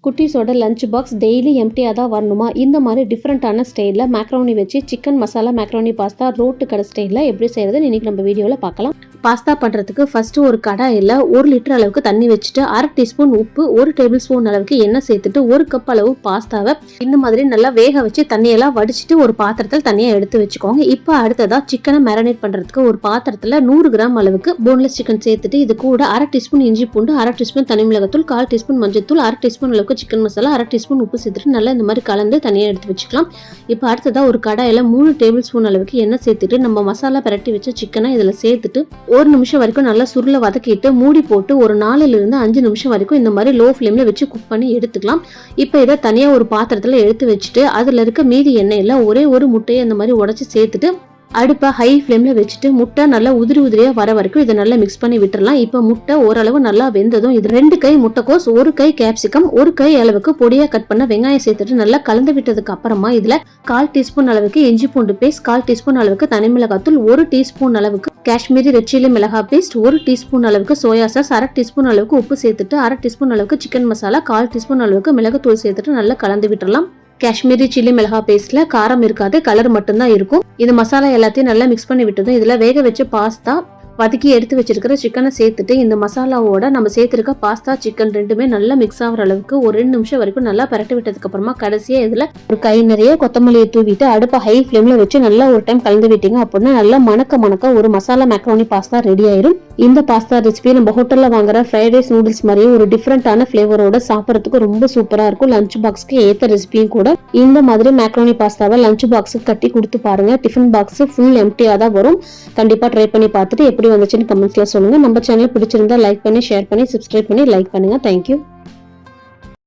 குட்டீஸோட lunch box daily எம்டியாக தான் வரணுமா? இந்த மாதிரி டிஃப்ரெண்ட்டான ஸ்டைலில் மேக்ரோனி வச்சு chicken masala macaroni pasta road கடை ஸ்டைலில் எப்படி செய்கிறது இன்றைக்கி நம்ம வீடியோவில் பார்க்கலாம். பாஸ்தா பண்ணுறதுக்கு ஃபஸ்ட்டு ஒரு கடாயில் 1 லிட்டர் அளவுக்கு தண்ணி வச்சுட்டு 1/2 டீஸ்பூன் உப்பு 1 டேபிள் ஸ்பூன் அளவுக்கு எண்ணெய் சேர்த்துட்டு 1 கப் அளவு பாஸ்தாவை இந்த மாதிரி நல்லா வேக வச்சு தண்ணியெல்லாம் வடிச்சிட்டு ஒரு பாத்திரத்தில் தண்ணியாக எடுத்து வச்சுக்கோங்க. இப்போ அடுத்ததாக சிக்கனை மேரினேட் பண்ணுறதுக்கு ஒரு பாத்திரத்தில் 100 கிராம் அளவுக்கு போன்லெஸ் சிக்கன் சேர்த்துட்டு இது கூட 1/2 டீஸ்பூன் இஞ்சி பூண்டு, 1/2 டீஸ்பூன் தனி மிளகாத்தூள், 1/4 டீஸ்பூன் மஞ்சத்தூள், 1/2 டீஸ்பூன் அளவுக்கு சிக்கன் மசாலா, 1/2 டீஸ்பூன் உப்பு சேர்த்துட்டு நல்லா இந்த மாதிரி கலந்து தனியாக எடுத்து வச்சுக்கலாம். இப்போ அடுத்ததாக ஒரு கடாயில் 3 டேபிள் ஸ்பூன் அளவுக்கு எண்ணெய் சேர்த்துட்டு நம்ம மசாலா பரட்டி வச்ச சிக்கனை இதில் சேர்த்துட்டு 1 நிமிஷம் வரைக்கும் நல்லா சுருளை வதக்கிட்டு மூடி போட்டு ஒரு 4லிருந்து 5 நிமிஷம் வரைக்கும் இந்த மாதிரி லோ ஃப்ளேமில் வச்சு குக் பண்ணி எடுத்துக்கலாம். இப்போ இதை தனியாக ஒரு பாத்திரத்தில் எடுத்து வச்சுட்டு அதில் இருக்க மீதி எண்ணெயில் ஒரே ஒரு முட்டையை இந்த மாதிரி உடச்சி சேர்த்துட்டு அடுப்பை ஹை ஃப்ளேமில் வச்சுட்டு முட்டை நல்லா உதிரியாக வர வரைக்கும் இதை நல்லா மிக்ஸ் பண்ணி விட்டுறலாம். இப்போ முட்டை ஓரளவு நல்லா வெந்ததும் இது 2 கை முட்டைக்கோஸ், 1 கை கேப்சிகம், 1 கை அளவுக்கு பொடியாக கட் பண்ண வெங்காயம் சேர்த்துட்டு நல்லா கலந்து விட்டதுக்கு அப்புறமா இதில் 1/4 டீஸ்பூன் அளவுக்கு இஞ்சி பூண்டு பேஸ்ட், 1/4 டீஸ்பூன் அளவுக்கு தனி மிளகாத்தூள், 1 டீஸ்பூன் அளவுக்கு காஷ்மீரி ரெட் சில்லி மிளகாய் பேஸ்ட், 1 டீஸ்பூன் அளவுக்கு சோயா சாஸ், 1/2 டீஸ்பூன் அளவுக்கு உப்பு சேர்த்துட்டு 1/2 டீஸ்பூன் அளவுக்கு சிக்கன் மசாலா, 1/4 டீஸ்பூன் அளவுக்கு மிளகுத்தூள் சேர்த்துட்டு நல்லா கலந்து விட்டுறலாம். காஷ்மீரி சில்லி மிளகாய் பேஸ்ட்ல காரம் இருக்காது, கலர் மட்டும்தான் இருக்கும். இந்த மசாலா எல்லாத்தையும் நல்லா மிக்ஸ் பண்ணி விட்டதும் இதுல வேக வச்ச பாஸ்தா வதக்கி எடுத்து வச்சிருக்கிற சிக்கனை சேர்த்துட்டு இந்த மசாலாவோட நம்ம சேர்த்துருக்க பாஸ்தா சிக்கன் ரெண்டுமே நல்லா மிக்ஸ் ஆகிற அளவுக்கு ஒரு 2 நிமிஷம் வரைக்கும் நல்லா பரட்டி விட்டதுக்கு அப்புறமா கடைசியா இதுல ஒரு கை நிறைய கொத்தமல்லியை தூவிட்டு அடுப்பை ஹை ஃப்ளேம்ல வச்சு நல்லா ஒரு டைம் கலந்து விட்டீங்க அப்படின்னா நல்லா மணக்க ஒரு மசாலா மேக்ரோனி பாஸ்தா ரெடி ஆயிரும். இந்த பாஸ்தா ரெசிபி நம்ம ஹோட்டல்ல வாங்குற ஃப்ரைட் ரைஸ் நூடுல்ஸ் மாதிரியே ஒரு டிஃப்ரெண்டான ஃபிளேவரோட சாப்பிட்றதுக்கு ரொம்ப சூப்பரா இருக்கும். லஞ்ச் பாக்ஸ்க்கு ஏத்த ரெசிபியும் கூட. இந்த மாதிரி மேக்ரோனி பாஸ்தாவை லஞ்ச் பாக்ஸுக்கு கட்டி கொடுத்து பாருங்க. டிஃபன் பாக்ஸ் ஃபுல் எம்டியா தான் வரும். கண்டிப்பா ட்ரை பண்ணி பார்த்துட்டு எப்படி வந்துச்சுன்னு கமெண்ட்ஸ்ல சொல்லுங்க. நம்ம சேனல் பிடிச்சிருந்தா லைக் பண்ணி ஷேர் பண்ணி சப்ஸ்கிரைப் பண்ணி லைக் பண்ணுங்க. தேங்க்யூ.